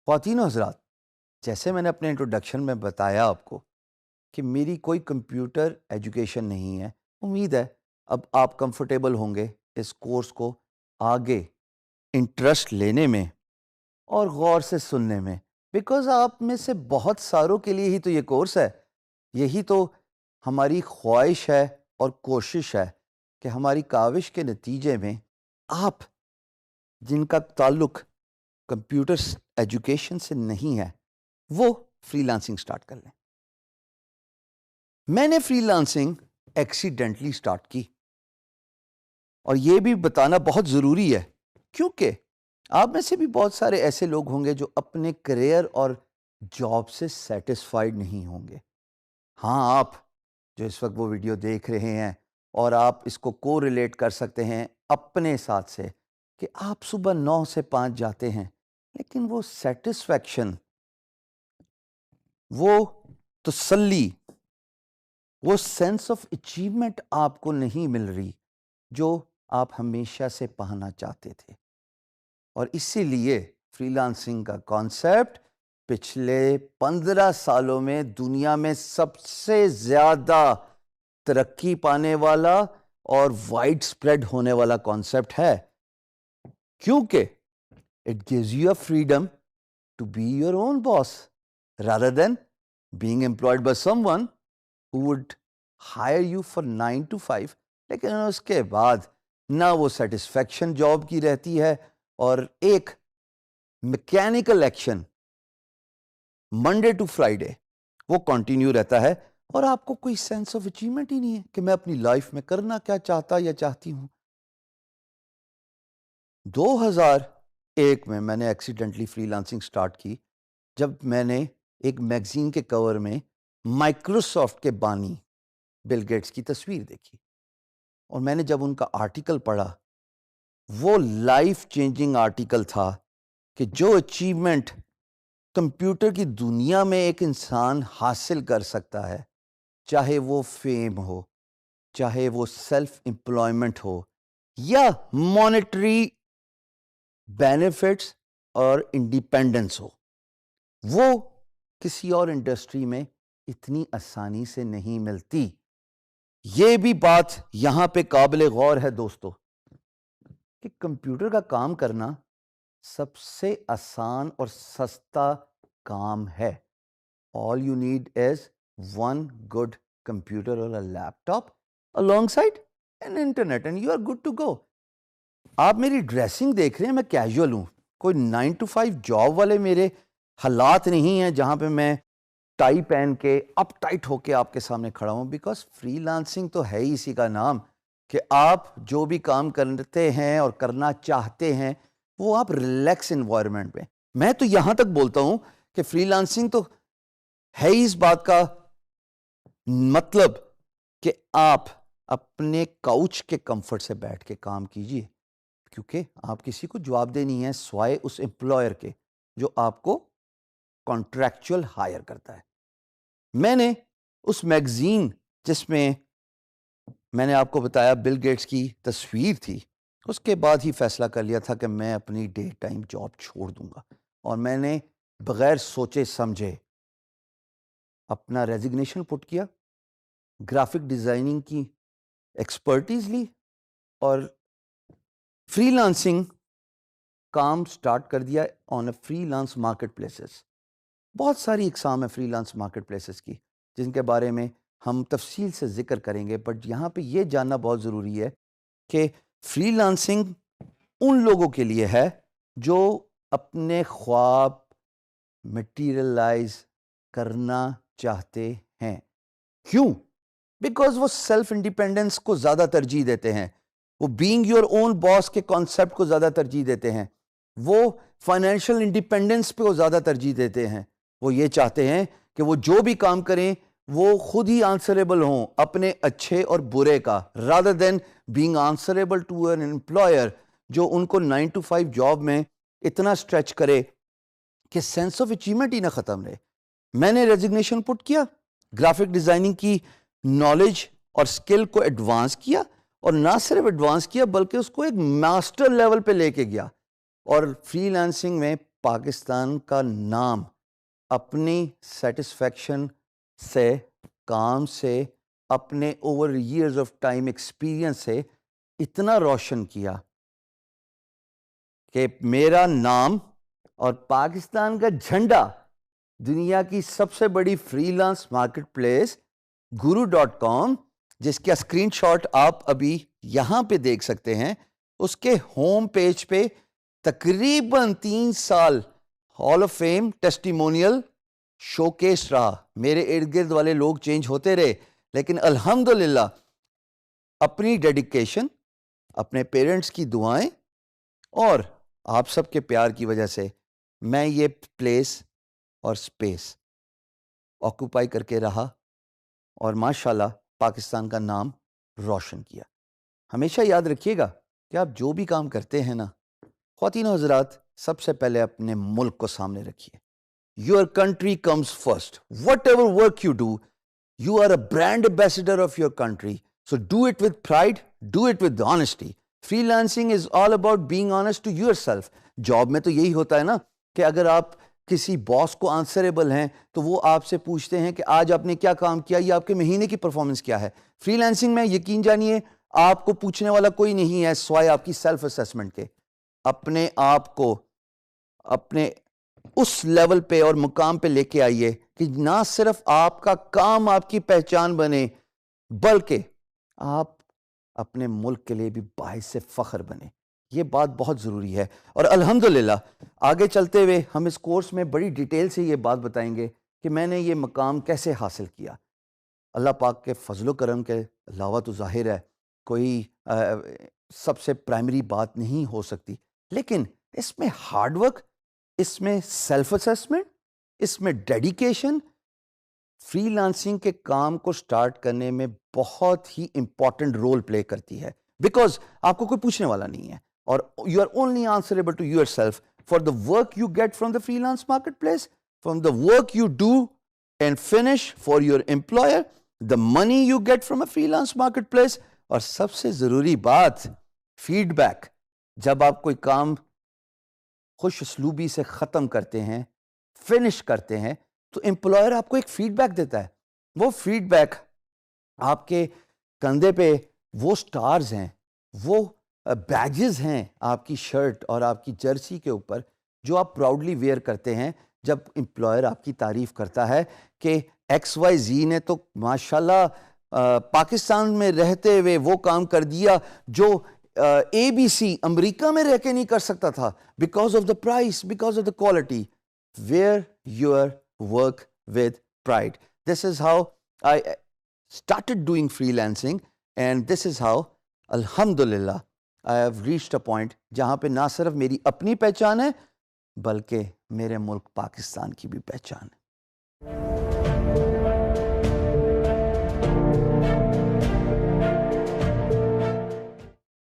خواتین و حضرات، جیسے میں نے اپنے انٹروڈکشن میں بتایا آپ کو کہ میری کوئی کمپیوٹر ایجوکیشن نہیں ہے، امید ہے اب آپ کمفرٹیبل ہوں گے اس کورس کو آگے انٹرسٹ لینے میں اور غور سے سننے میں، بیکاز آپ میں سے بہت ساروں کے لیے ہی تو یہ کورس ہے. یہی تو ہماری خواہش ہے اور کوشش ہے کہ ہماری کاوش کے نتیجے میں آپ جن کا تعلق کمپیوٹر ایجوکیشن سے نہیں ہے وہ فری لانسنگ سٹارٹ کر لیں. میں نے فری لانسنگ ایکسیڈنٹلی سٹارٹ کی، اور یہ بھی بتانا بہت ضروری ہے کیونکہ آپ میں سے بھی بہت سارے ایسے لوگ ہوں گے جو اپنے کریئر اور جاب سے سیٹسفائیڈ نہیں ہوں گے. ہاں، آپ جو اس وقت وہ ویڈیو دیکھ رہے ہیں اور آپ اس کو کو ریلیٹ کر سکتے ہیں اپنے ساتھ سے کہ آپ صبح 9 سے 5 جاتے ہیں لیکن وہ سیٹسفیکشن، وہ تسلی، وہ سینس آف اچیومنٹ آپ کو نہیں مل رہی جو آپ ہمیشہ سے پانا چاہتے تھے. اور اسی لیے فری لانسنگ کا کانسیپٹ پچھلے 15 سالوں میں دنیا میں سب سے زیادہ ترقی پانے والا اور وائڈ سپریڈ ہونے والا کانسیپٹ ہے، کیونکہ it gives you a freedom to be your own boss rather than being employed by someone who would hire you for 9 to 5. لیکن اس کے بعد نہ وہ سیٹسفیکشن جاب کی رہتی ہے اور ایک mechanical action Monday to Friday وہ کنٹینیو رہتا ہے، اور آپ کو کوئی سینس آف اچیومنٹ ہی نہیں ہے کہ میں اپنی لائف میں کرنا کیا چاہتا یا چاہتی ہوں. 2001 میں نے ایکسیڈنٹلی فری لانسنگ سٹارٹ کی جب میں نے ایک میگزین کے کور میں مائکروسافٹ کے بانی بل گیٹس کی تصویر دیکھی، اور میں نے جب ان کا آرٹیکل پڑھا، وہ لائف چینجنگ آرٹیکل تھا کہ جو اچیومنٹ کمپیوٹر کی دنیا میں ایک انسان حاصل کر سکتا ہے، چاہے وہ فیم ہو، چاہے وہ سیلف امپلائمنٹ ہو، یا مانیٹری بینیفٹس اور انڈیپینڈنس ہو، وہ کسی اور انڈسٹری میں اتنی آسانی سے نہیں ملتی. یہ بھی بات یہاں پہ قابل غور ہے دوستو کہ کمپیوٹر کا کام کرنا سب سے آسان اور سستا کام ہے. All you need is one good computer or a laptop alongside an internet and you are good to go. آپ میری ڈریسنگ دیکھ رہے ہیں، میں کیجول ہوں، کوئی 9 to 5 جاب والے میرے حالات نہیں ہیں جہاں پہ میں ٹائی پہن کے اپ ٹائٹ ہو کے آپ کے سامنے کھڑا ہوں. بیکاز فری لانسنگ تو ہے ہی اسی کا نام کہ آپ جو بھی کام کرتے ہیں اور کرنا چاہتے ہیں وہ آپ ریلیکس انوائرمنٹ میں. میں تو یہاں تک بولتا ہوں کہ فری لانسنگ تو ہے ہی اس بات کا مطلب کہ آپ اپنے کاؤچ کے کمفرٹ سے بیٹھ کے کام کیجئے، کیونکہ آپ کسی کو جواب دے نہیں ہے سوائے اس امپلائر کے جو آپ کو کانٹریکچول ہائر کرتا ہے. میں نے اس میگزین جس میں میں نے آپ کو بتایا بل گیٹس کی تصویر تھی، اس کے بعد ہی فیصلہ کر لیا تھا کہ میں اپنی ڈے ٹائم جاب چھوڑ دوں گا، اور میں نے بغیر سوچے سمجھے اپنا ریزگنیشن پٹ کیا، گرافک ڈیزائننگ کی ایکسپرٹیز لی اور فری لانسنگ کام سٹارٹ کر دیا on a freelance marketplaces. بہت ساری اقسام ہے فری لانس مارکیٹ پلیسز کی جن کے بارے میں ہم تفصیل سے ذکر کریں گے، بٹ یہاں پہ یہ جاننا بہت ضروری ہے کہ فری لانسنگ ان لوگوں کے لیے ہے جو اپنے خواب مٹیریلائز کرنا چاہتے ہیں. کیوں؟ بیکاز وہ سیلف انڈیپینڈنس کو زیادہ ترجیح دیتے ہیں، وہ بینگ یور اون باس کے کانسیپٹ کو زیادہ ترجیح دیتے ہیں، وہ فائنینشیل انڈیپینڈنس پہ وہ زیادہ ترجیح دیتے ہیں. وہ یہ چاہتے ہیں کہ وہ جو بھی کام کریں وہ خود ہی آنسریبل ہوں اپنے اچھے اور برے کا، rather than being answerable to an employer جو ان کو 9 to 5 جاب میں اتنا اسٹریچ کرے کہ سینس آف اچیومنٹ ہی نہ ختم رہے. میں نے ریزگنیشن پٹ کیا، گرافک ڈیزائننگ کی نالج اور سکل کو ایڈوانس کیا، اور نہ صرف ایڈوانس کیا بلکہ اس کو ایک ماسٹر لیول پہ لے کے گیا، اور فری لانسنگ میں پاکستان کا نام اپنی سیٹسفیکشن سے، کام سے، اپنے over years of time experience سے اتنا روشن کیا کہ میرا نام اور پاکستان کا جھنڈا دنیا کی سب سے بڑی free lance market place guru.com، جس کا اسکرین شاٹ آپ ابھی یہاں پہ دیکھ سکتے ہیں، اس کے ہوم پیج پہ تقریباً 3 سال hall of fame testimonial show case رہا۔ میرے ارد گرد والے لوگ چینج ہوتے رہے، لیکن الحمدللہ اپنی ڈیڈیکیشن، اپنے پیرنٹس کی دعائیں اور آپ سب کے پیار کی وجہ سے میں یہ پلیس اور سپیس آکوپائی کر کے رہا اور ماشاءاللہ پاکستان کا نام روشن کیا۔ ہمیشہ یاد رکھیے گا کہ آپ جو بھی کام کرتے ہیں نا، خواتین و حضرات، سب سے پہلے اپنے ملک کو سامنے رکھیے۔ Your country comes first. Whatever work you do, you are a brand ambassador of your country. So do it with pride, do it with honesty. Freelancing is all about being honest to yourself. Job میں تو یہی ہوتا ہے نا کہ اگر آپ کسی باس کو آنسریبل ہیں تو وہ آپ سے پوچھتے ہیں کہ آج آپ نے کیا کام کیا یا آپ کے مہینے کی پرفارمنس کیا ہے۔ فری لانسنگ میں یقین جانیے آپ کو پوچھنے والا کوئی نہیں ہے سوائے آپ کی سیلف اسیسمنٹ کے۔ اپنے آپ کو اپنے اس لیول پہ اور مقام پہ لے کے آئیے کہ نہ صرف آپ کا کام آپ کی پہچان بنے، بلکہ آپ اپنے ملک کے لیے بھی باعث فخر بنے۔ یہ بات بہت ضروری ہے، اور الحمدللہ آگے چلتے ہوئے ہم اس کورس میں بڑی ڈیٹیل سے یہ بات بتائیں گے کہ میں نے یہ مقام کیسے حاصل کیا۔ اللہ پاک کے فضل و کرم کے علاوہ تو ظاہر ہے کوئی سب سے پرائمری بات نہیں ہو سکتی، لیکن اس میں ہارڈ ورک، اس میں سیلف اسیسمنٹ، اس میں ڈیڈیکیشن فری لانسنگ کے کام کو سٹارٹ کرنے میں بہت ہی امپورٹنٹ رول پلے کرتی ہے، بیکاز آپ کو کوئی پوچھنے والا نہیں ہے، اور you are only answerable to yourself for the work you get from the freelance marketplace, from the work you do and finish for your employer, the money you get from a freelance marketplace, اور سب سے ضروری بات feed back. جب آپ کوئی کام خوش اسلوبی سے ختم کرتے ہیں، فنش کرتے ہیں، تو امپلائر آپ کو ایک فیڈ بیک دیتا ہے۔ وہ فیڈ بیک آپ کے کندھے پہ وہ سٹارز ہیں، وہ بیجز ہیں آپ کی شرٹ اور آپ کی جرسی کے اوپر جو آپ پراؤڈلی ویئر کرتے ہیں جب امپلائر آپ کی تعریف کرتا ہے کہ ایکس وائی زی نے تو ماشاءاللہ پاکستان میں رہتے ہوئے وہ کام کر دیا جو اے بی سی امریکہ میں رہ کے نہیں کر سکتا تھا، because of the price, because of the quality. Wear your work with pride. This is how I started doing freelancing, and this is how الحمدللہ I have reached a point جہاں پہ نہ صرف میری اپنی پہچان ہے بلکہ میرے ملک پاکستان کی بھی پہچان ہے۔